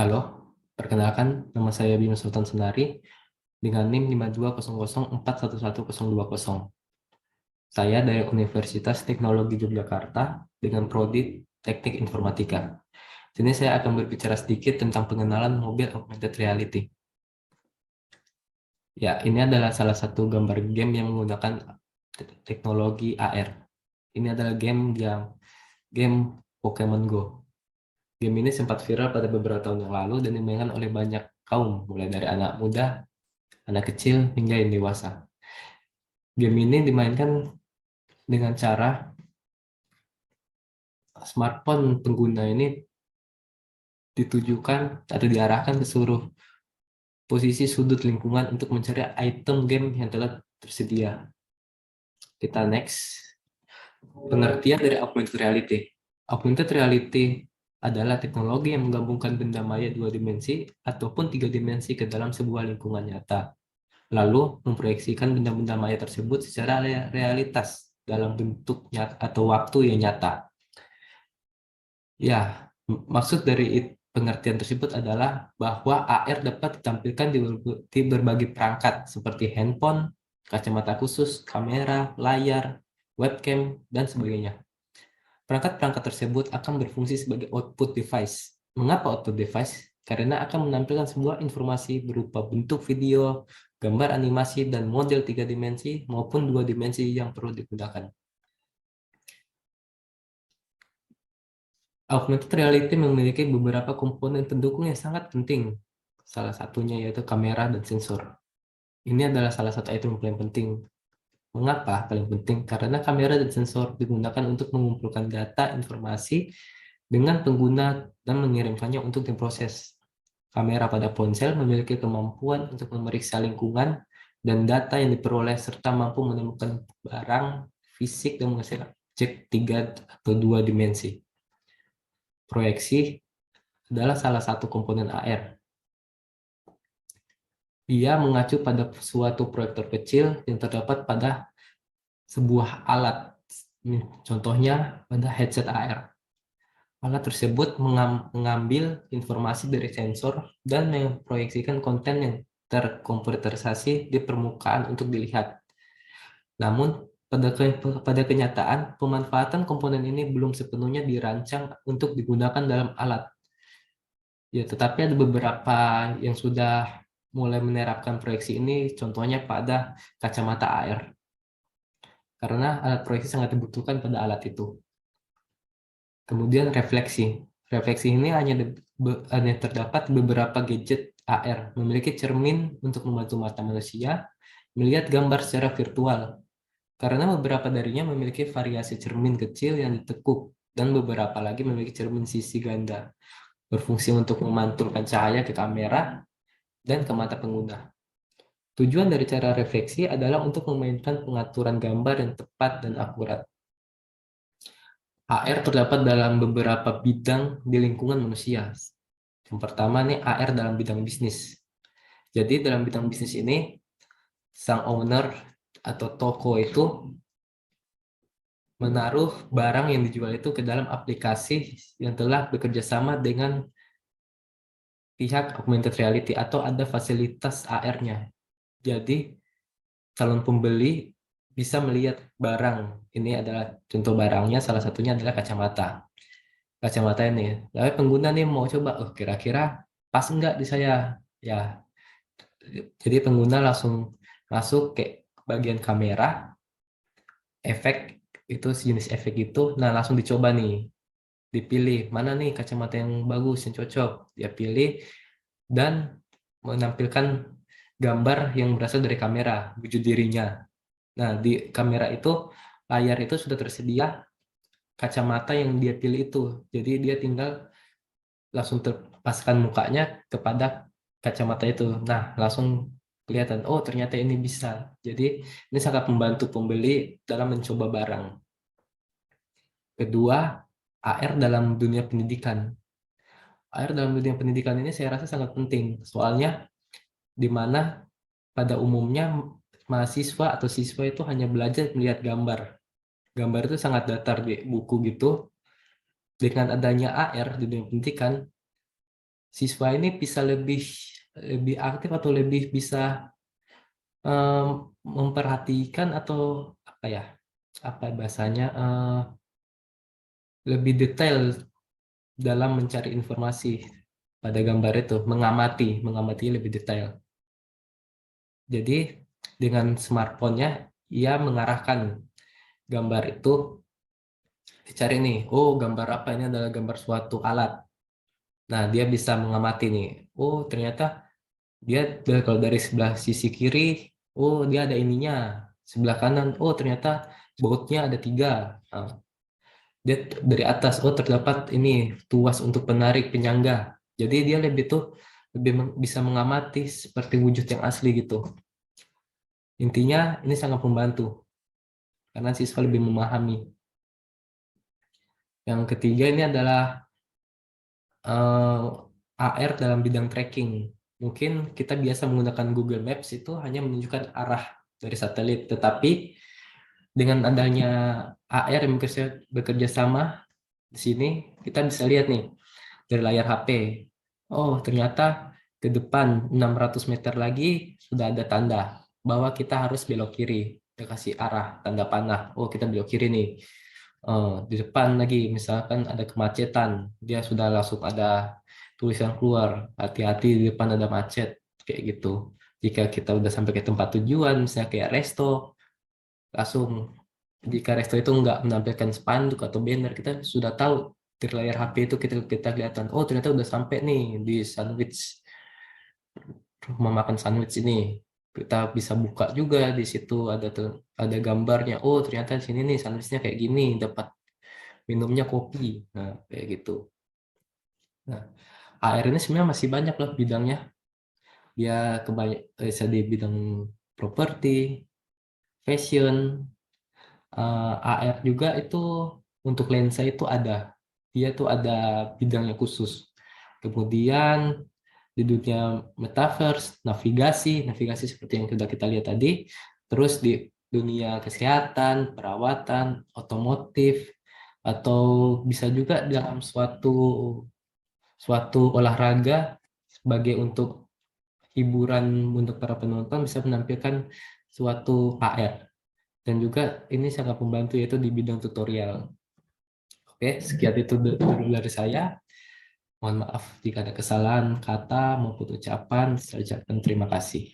Halo, perkenalkan nama saya Bima Sultan Senari dengan NIM 5200411120. Saya dari Universitas Teknologi Yogyakarta dengan prodi Teknik Informatika. Sini saya akan berbicara sedikit tentang pengenalan mobil augmented reality. Ya, ini adalah salah satu gambar game yang menggunakan teknologi AR. Ini adalah game Pokemon Go. Game ini sempat viral pada beberapa tahun yang lalu dan dimainkan oleh banyak kaum, mulai dari anak muda, anak kecil, hingga yang dewasa. Game ini dimainkan dengan cara smartphone pengguna ini ditujukan atau diarahkan ke seluruh posisi sudut lingkungan untuk mencari item game yang telah tersedia. Kita next. Pengertian dari augmented reality. Augmented reality adalah teknologi yang menggabungkan benda maya dua dimensi ataupun tiga dimensi ke dalam sebuah lingkungan nyata, lalu memproyeksikan benda-benda maya tersebut secara realitas dalam bentuk nyata atau waktu yang nyata. Ya, maksud dari pengertian tersebut adalah bahwa AR dapat ditampilkan di berbagai perangkat seperti handphone, kacamata khusus, kamera, layar, webcam, dan sebagainya. Perangkat-perangkat tersebut akan berfungsi sebagai output device. Mengapa output device? Karena akan menampilkan sebuah informasi berupa bentuk video, gambar animasi, dan model tiga dimensi maupun dua dimensi yang perlu digunakan. Augmented reality memiliki beberapa komponen pendukung yang sangat penting. Salah satunya yaitu kamera dan sensor. Ini adalah salah satu item yang paling penting. Mengapa paling penting? Karena kamera dan sensor digunakan untuk mengumpulkan data informasi dengan pengguna dan mengirimkannya untuk diproses. Kamera pada ponsel memiliki kemampuan untuk memeriksa lingkungan dan data yang diperoleh serta mampu menemukan barang fisik dan menghasilkan objek tiga atau dua dimensi. Proyeksi adalah salah satu komponen AR. Dia mengacu pada suatu proyektor kecil yang terdapat pada sebuah alat. Contohnya pada headset AR. Alat tersebut mengambil informasi dari sensor dan memproyeksikan konten yang terkomputerisasi di permukaan untuk dilihat. Namun, pada kenyataan, pemanfaatan komponen ini belum sepenuhnya dirancang untuk digunakan dalam alat. Ya, tetapi ada beberapa yang sudah mulai menerapkan proyeksi ini, contohnya pada kacamata AR. Karena alat proyeksi sangat dibutuhkan pada alat itu. Kemudian refleksi. Refleksi ini hanya terdapat beberapa gadget AR, memiliki cermin untuk membantu mata manusia melihat gambar secara virtual. Karena beberapa darinya memiliki variasi cermin kecil yang ditekuk, dan beberapa lagi memiliki cermin sisi ganda, berfungsi untuk memantulkan cahaya ke kamera dan ke mata pengguna. Tujuan dari cara refleksi adalah untuk memainkan pengaturan gambar yang tepat dan akurat. AR terdapat dalam beberapa bidang di lingkungan manusia. Yang pertama nih AR dalam bidang bisnis. Jadi dalam bidang bisnis ini, sang owner atau toko itu menaruh barang yang dijual itu ke dalam aplikasi yang telah bekerja sama dengan pihak augmented reality atau ada fasilitas AR-nya. Jadi calon pembeli bisa melihat barang. Ini adalah contoh barangnya, salah satunya adalah kacamata. Kacamata ini. Lalu pengguna nih mau coba, oh kira-kira pas enggak di saya? Ya, jadi pengguna langsung masuk ke bagian kamera, efek itu jenis efek itu, nah langsung dicoba nih, dipilih mana nih kacamata yang bagus, yang cocok, dia pilih dan menampilkan gambar yang berasal dari kamera, wujud dirinya. Nah, di kamera itu, layar itu sudah tersedia kacamata yang dia pilih itu. Jadi dia tinggal langsung terpaskan mukanya kepada kacamata itu. Nah, langsung kelihatan, oh ternyata ini bisa. Jadi ini sangat membantu pembeli dalam mencoba barang. Kedua, AR dalam dunia pendidikan. AR dalam dunia pendidikan ini saya rasa sangat penting. Soalnya di mana pada umumnya mahasiswa atau siswa itu hanya belajar melihat gambar. Gambar itu sangat datar di buku gitu. Dengan adanya AR di dunia pendidikan, siswa ini bisa lebih lebih aktif atau lebih bisa em, memperhatikan atau apa ya, apa bahasanya, lebih detail dalam mencari informasi pada gambar itu, mengamati lebih detail. Jadi dengan smartphone-nya ia mengarahkan gambar itu, dicari nih, oh gambar apa ini, adalah gambar suatu alat. Nah, dia bisa mengamati nih. Oh, ternyata kalau dari sebelah sisi kiri, oh dia ada ininya. Sebelah kanan, oh ternyata bautnya ada 3. Nah, dia dari atas, oh terdapat ini tuas untuk penarik penyangga. Jadi dia lebih tuh lebih bisa mengamati seperti wujud yang asli gitu. Intinya ini sangat membantu karena siswa lebih memahami. Yang ketiga ini adalah AR dalam bidang tracking. Mungkin kita biasa menggunakan Google Maps itu hanya menunjukkan arah dari satelit, tetapi dengan adanya AR yang bekerja sama di sini, kita bisa lihat nih dari layar HP. Oh, ternyata ke depan 600 meter lagi sudah ada tanda bahwa kita harus belok kiri. Dia kasih arah, tanda panah. Oh, kita belok kiri nih. Di depan lagi, misalkan ada kemacetan, dia sudah langsung ada tulisan keluar, hati-hati di depan ada macet, kayak gitu. Jika kita udah sampai ke tempat tujuan, misalnya kayak resto, langsung jika resto itu nggak menampilkan spanduk atau banner, kita sudah tahu dari layar HP itu kita kelihatan, oh ternyata udah sampai nih di sandwich, rumah makan sandwich ini. Kita bisa buka juga di situ, ada gambarnya. Oh ternyata di sini nih sandwichnya kayak gini, dapat minumnya kopi. Nah kayak gitu. Nah AR ini sebenarnya masih banyak loh bidangnya. Dia bisa di bidang properti, fashion, AR juga itu untuk lensa itu ada. Dia tuh ada bidangnya khusus. Kemudian di dunia metaverse, navigasi seperti yang sudah kita lihat tadi. Terus di dunia kesehatan, perawatan, otomotif, atau bisa juga dalam suatu suatu olahraga sebagai untuk hiburan untuk para penonton bisa menampilkan suatu AR. Dan juga ini sangat membantu yaitu di bidang tutorial. Oke, sekian itu dulu dari saya. Mohon maaf jika ada kesalahan kata maupun ucapan. Saya ucapkan terima kasih.